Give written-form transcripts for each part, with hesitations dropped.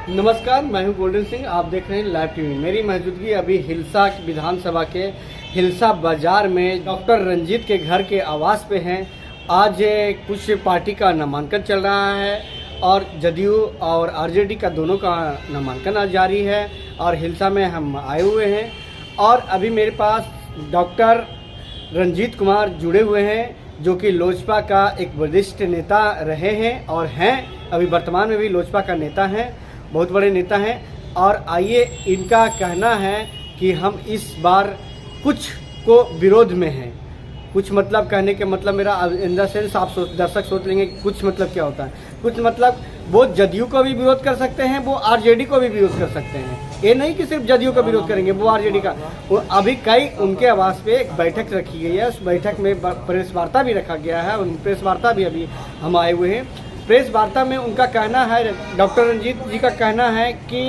नमस्कार, मैं हूं गोल्डन सिंह। आप देख रहे हैं लाइव टीवी। मेरी मौजूदगी अभी हिलसा विधानसभा के हिलसा बाजार में डॉक्टर रंजीत के घर के आवास पे हैं। आज कुछ पार्टी का नामांकन चल रहा है और जदयू और आरजेडी का दोनों का नामांकन आज जारी है और हिलसा में हम आए हुए हैं। और अभी मेरे पास डॉक्टर रंजीत कुमार जुड़े हुए हैं, जो कि लोजपा का एक वरिष्ठ नेता रहे हैं और हैं, अभी वर्तमान में भी लोजपा का नेता हैं, बहुत बड़े नेता हैं। और आइए, इनका कहना है कि हम इस बार कुछ को विरोध में हैं। कुछ मतलब कहने के मतलब मेरा इन द सेंस आप दर्शक सोच लेंगे कि कुछ मतलब क्या होता है। कुछ मतलब वो जदयू को भी विरोध कर सकते हैं, वो आरजेडी को भी विरोध कर सकते हैं। ये नहीं कि सिर्फ जदयू का विरोध करेंगे, वो आरजेडी का। वो अभी कई उनके आवास पे एक बैठक रखी गई है, उस बैठक में प्रेस वार्ता भी रखा गया है। उन प्रेस वार्ता भी अभी हम आए हुए हैं। प्रेस वार्ता में उनका कहना है, डॉक्टर रंजीत जी का कहना है कि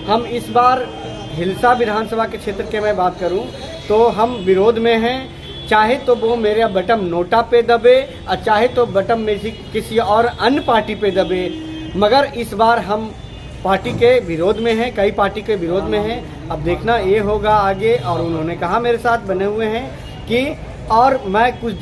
हम इस बार हिलसा विधानसभा के क्षेत्र के मैं बात करूं तो हम विरोध में हैं। चाहे तो वो मेरा बटन नोटा पे दबे और चाहे तो बटन में किसी और अन्य पार्टी पे दबे, मगर इस बार हम पार्टी के विरोध में हैं, कई पार्टी के विरोध में हैं। अब देखना ये होगा आगे। और उन्होंने कहा मेरे साथ बने हुए हैं कि और मैं कुछ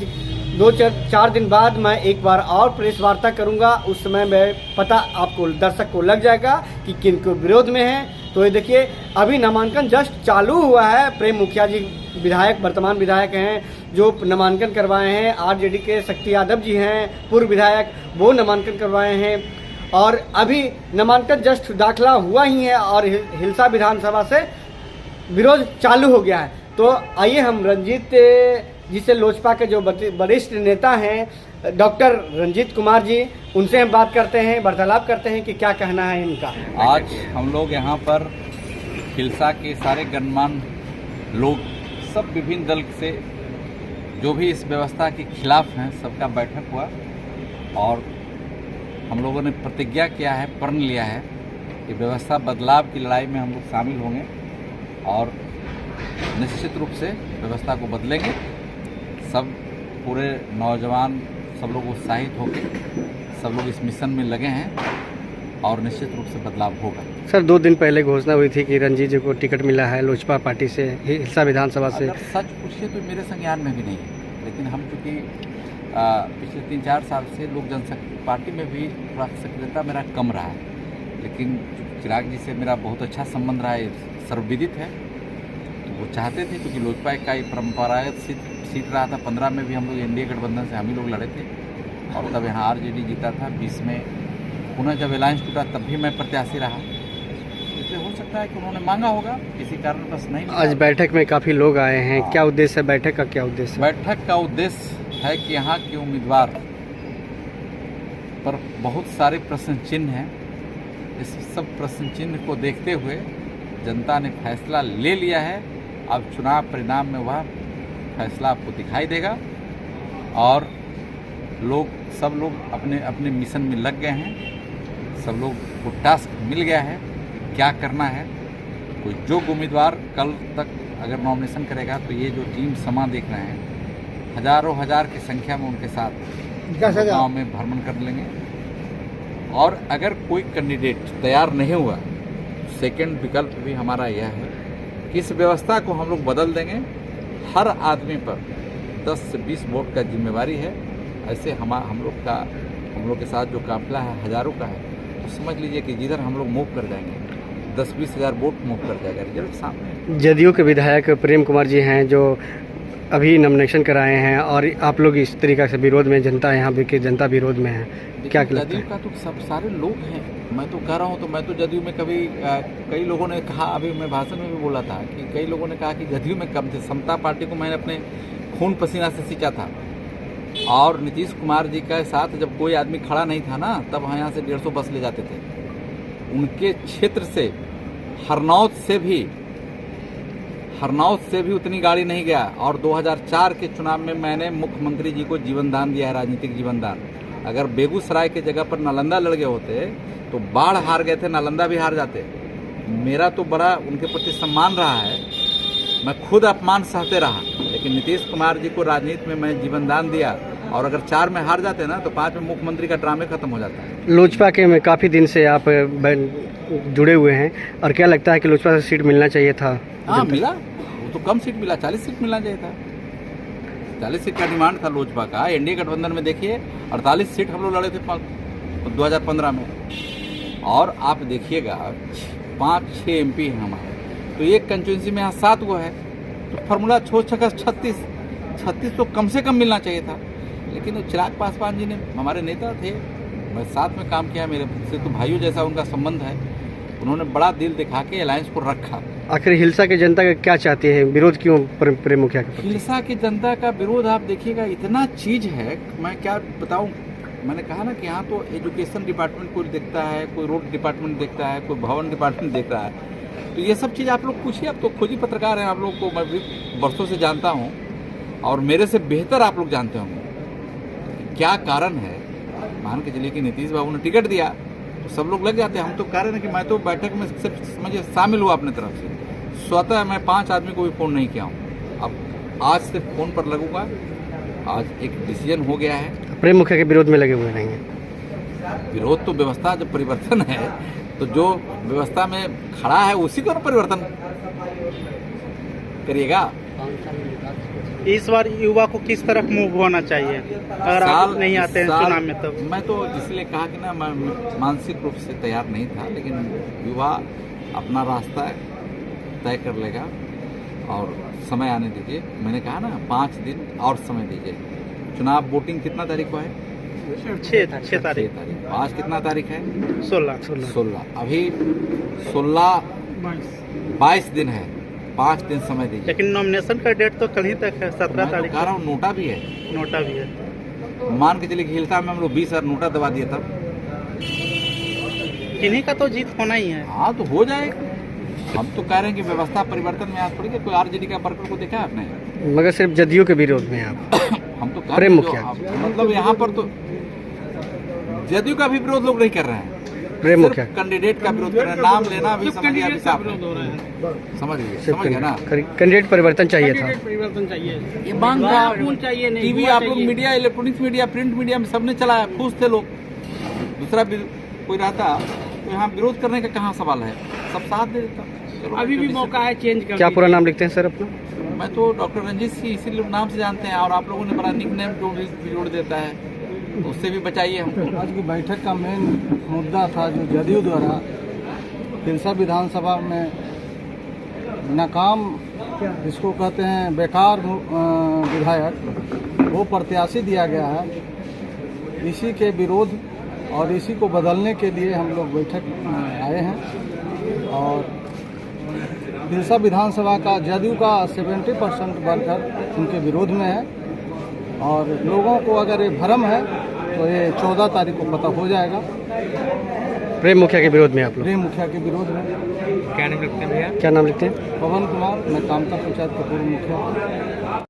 2-4 दिन बाद मैं एक बार और प्रेस वार्ता करूंगा। उस समय मैं पता आपको दर्शक को लग जाएगा कि किन को विरोध में है। तो ये देखिए, अभी नामांकन जस्ट चालू हुआ है। प्रेम मुखिया जी विधायक, वर्तमान विधायक हैं, जो नामांकन करवाए हैं। आरजेडी के शक्ति यादव जी हैं, पूर्व विधायक, वो नामांकन करवाए हैं। और अभी नामांकन जस्ट दाखिला हुआ ही है और हिलसा विधानसभा से विरोध चालू हो गया है। तो आइए, हम रंजीत जिसे लोजपा के जो वरिष्ठ नेता हैं डॉक्टर रंजीत कुमार जी, उनसे हम बात करते हैं, वार्तालाप करते हैं कि क्या कहना है इनका। आज हम लोग यहाँ पर हिलसा के सारे गणमान्य लोग, सब विभिन्न दल से जो भी इस व्यवस्था के खिलाफ हैं, सबका बैठक हुआ और हम लोगों ने प्रतिज्ञा किया है, प्रण लिया है कि व्यवस्था बदलाव की लड़ाई में हम लोग शामिल होंगे और निश्चित रूप से व्यवस्था को बदलेंगे। सब पूरे नौजवान सब लोग उत्साहित होकर सब लोग इस मिशन में लगे हैं और निश्चित रूप से बदलाव होगा। सर, 2 दिन पहले घोषणा हुई थी कि रंजीत जी को टिकट मिला है लोजपा पार्टी से, हिलसा विधानसभा से। अगर सच पूछिए तो मेरे संज्ञान में भी नहीं है, लेकिन हम चूँकि पिछले 3-4 साल से लोक जनशक्ति पार्टी में भी थोड़ा सक्रियता मेरा कम रहा है, लेकिन चिराग जी से मेरा बहुत अच्छा संबंध रहा है, सर्वविदित है। तो वो चाहते थे, क्योंकि लोजपा का एक परंपरागत सीट रहा था। 15 में भी हम लोग एनडीए गठबंधन से हम ही लोग लड़े थे और तब यहाँ आरजेडी जीता था। 20 में पुनः जब अलायंस टूटा तब भी मैं प्रत्याशी रहा। इसलिए हो सकता है कि उन्होंने मांगा होगा, किसी कारण बस नहीं। आज बैठक में काफ़ी लोग आए हैं। क्या उद्देश्य है बैठक का? क्या उद्देश्य है? बैठक का उद्देश्य है कि यहाँ के उम्मीदवार पर बहुत सारे प्रश्न चिन्ह हैं। इस सब प्रश्न चिन्ह को देखते हुए जनता ने फैसला ले लिया है। अब चुनाव परिणाम में वह फैसला आपको दिखाई देगा और सब लोग अपने अपने मिशन में लग गए हैं। सब लोग को टास्क मिल गया है क्या करना है। कोई जो उम्मीदवार कल तक अगर नॉमिनेशन करेगा तो ये जो टीम समा देख रहे हैं, हजारों हजार की संख्या में उनके साथ गाँव में भ्रमण कर लेंगे। और अगर कोई कैंडिडेट तैयार नहीं हुआ, सेकंड विकल्प भी हमारा यह है कि इस व्यवस्था को हम लोग बदल देंगे। हर आदमी पर 10 से 20 वोट का जिम्मेवारी है। ऐसे हम लोग के साथ जो काफिला है हजारों का है, तो समझ लीजिए कि जिधर हम लोग मूव कर जाएंगे 10-20 हज़ार वोट मूव कर जाएगा। रिजल्ट सामने। जदयू के विधायक प्रेम कुमार जी हैं, जो अभी नॉमिनेशन कराए हैं और आप लोग इस तरीक़ा से विरोध में, जनता यहाँ की जनता विरोध में है, क्या लगता है? जदयू का तो सब सारे लोग हैं। मैं तो कह रहा हूँ, तो मैं तो जदयू में कभी कई लोगों ने कहा, अभी मैं भाषण में भी बोला था कि कई लोगों ने कहा कि जदयू में कम थे। समता पार्टी को मैंने अपने खून पसीना से सींचा था और नीतीश कुमार जी के साथ जब कोई आदमी खड़ा नहीं था ना, तब यहाँ से 150 बस ले जाते थे। उनके क्षेत्र से हरनौत से भी उतनी गाड़ी नहीं गया। और 2004 के चुनाव में मैंने मुख्यमंत्री जी को जीवन दान दिया है, राजनीतिक जीवन दान। अगर बेगूसराय के जगह पर नालंदा लड़ गए होते तो बाढ़ हार गए थे, नालंदा भी हार जाते। मेरा तो बड़ा उनके प्रति सम्मान रहा है, मैं खुद अपमान सहते रहा, लेकिन नीतीश कुमार जी को राजनीति में मैं जीवन दान दिया और अगर 4 में हार जाते ना तो 5 में मुख्यमंत्री का ड्रामे खत्म हो जाता है। लोजपा के में काफ़ी दिन से आप जुड़े हुए हैं और क्या लगता है कि लोजपा से सीट मिलना चाहिए था? हाँ मिला, वो तो कम सीट मिला, 40 सीट मिलना चाहिए था। 40 सीट का डिमांड था लोजपा का। एनडीए गठबंधन में देखिए 48 सीट हम लोग लड़े थे 2015 में, और आप देखिएगा 5-6 एमपी हैं हमारे, तो एक कंस्टिट्यूंसी में यहाँ 7 गो है, तो फार्मूला 36 तो कम से कम मिलना चाहिए था। लेकिन चिराग पासवान जी ने, हमारे नेता थे, मैं साथ में काम किया, मेरे से तो भाइयों जैसा उनका संबंध है, उन्होंने बड़ा दिल दिखा के अलायंस को रखा। आखिर हिलसा की जनता का क्या चाहती है, विरोध क्यों प्रेम मुखिया के प्रति? हिलसा की जनता का विरोध आप देखिएगा, इतना चीज है मैं क्या बताऊं। मैंने कहा ना कि यहाँ तो एजुकेशन डिपार्टमेंट कोई देखता है, कोई रोड डिपार्टमेंट देखता है, कोई भवन डिपार्टमेंट देख रहा है, तो ये सब चीज़ आप लोग पूछिए। आप तो खुद ही पत्रकार हैं, आप लोग को मैं भी वर्षों से जानता हूँ और मेरे से बेहतर आप लोग जानते होंगे क्या कारण है। मान के चलिए कि नीतीश बाबू ने टिकट दिया तो सब लोग लग जाते हैं। हम तो कह रहे हैं कि मैं तो बैठक में सिर्फ समझिए शामिल हुआ अपने तरफ से, स्वतः मैं 5 आदमी को भी फ़ोन नहीं किया हूँ। अब आज से फ़ोन पर लगूंगा, आज एक डिसीजन हो गया है। प्रेम मुखिया के विरोध में लगे हुए रहेंगे? विरोध तो व्यवस्था जब परिवर्तन है तो जो व्यवस्था में खड़ा है उसी को परिवर्तन करिएगा। इस बार युवा को किस तरफ मूव होना चाहिए अगर आप नहीं आते हैं चुनाव में? तब मैं तो इसलिए कहा कि ना, मैं मानसिक रूप से तैयार नहीं था, लेकिन युवा अपना रास्ता तय कर लेगा और समय आने दीजिए। मैंने कहा ना 5 दिन और समय दीजिए। चुनाव वोटिंग कितना तारीख को है? 6 तारीख। आज कितना तारीख है? 16। अभी 22 दिन है, 5 दिन समय दीजिए। लेकिन नॉमिनेशन का डेट तो कल ही तक है, 17 तारीख। कह रहा हूँ नोटा भी है। नोटा भी है। मान के चलिए कि हिलसा में हम लोग 20,000 नोटा दबा दिए तब। किन्हीं का तो जीत होना ही है। हाँ तो हो जाएगा। हम तो कह रहे हैं कि व्यवस्था परिवर्तन में आज थोड़ी कोई आरजेडी का वर्कर को देखा है आपने? मगर सिर्फ जदयू के विरोध में आप हम तो कह प्रेम रहे मुखिया हैं मतलब यहाँ पर तो जदयू का भी विरोध लोग नहीं कर रहे हैं, प्रेम मुखिया कैंडिडेट का विरोध कर रहे हैं। नाम लेना भी समझिए, अभी साफ समझ गए ना। कैंडिडेट परिवर्तन चाहिए था। ये मांग था। टीवी आप लोग media, electronics media, print media में सबने चलाया, खुश थे लोग। दूसरा कोई रहता तो यहाँ विरोध करने का कहाँ सवाल है, सब साथ दे देता। अभी भी मौका है चेंज करने। क्या पूरा नाम लिखते हैं सर अपना? मैं तो डॉक्टर रंजीत सिंह इसी नाम से जानते हैं, और आप लोगों ने बड़ा निक नेम जोड़ देता है, तो उससे भी बचाइए हमको। आज की बैठक का मेन मुद्दा था जो जदयू द्वारा हिलसा विधानसभा में नाकाम, जिसको कहते हैं बेकार विधायक, वो प्रत्याशी दिया गया है। इसी के विरोध और इसी को बदलने के लिए हम लोग बैठक में आए हैं। और हिलसा विधानसभा का जदयू का 70% वर्कर उनके विरोध में है, और लोगों को अगर ये भ्रम है तो ये 14 तारीख को पता हो जाएगा। प्रेम मुखिया के विरोध में आप लोग? प्रेम मुखिया के विरोध में। क्या नाम लिखते हैं? पवन कुमार, मैं कामता पंचायत का पूर्व मुखिया।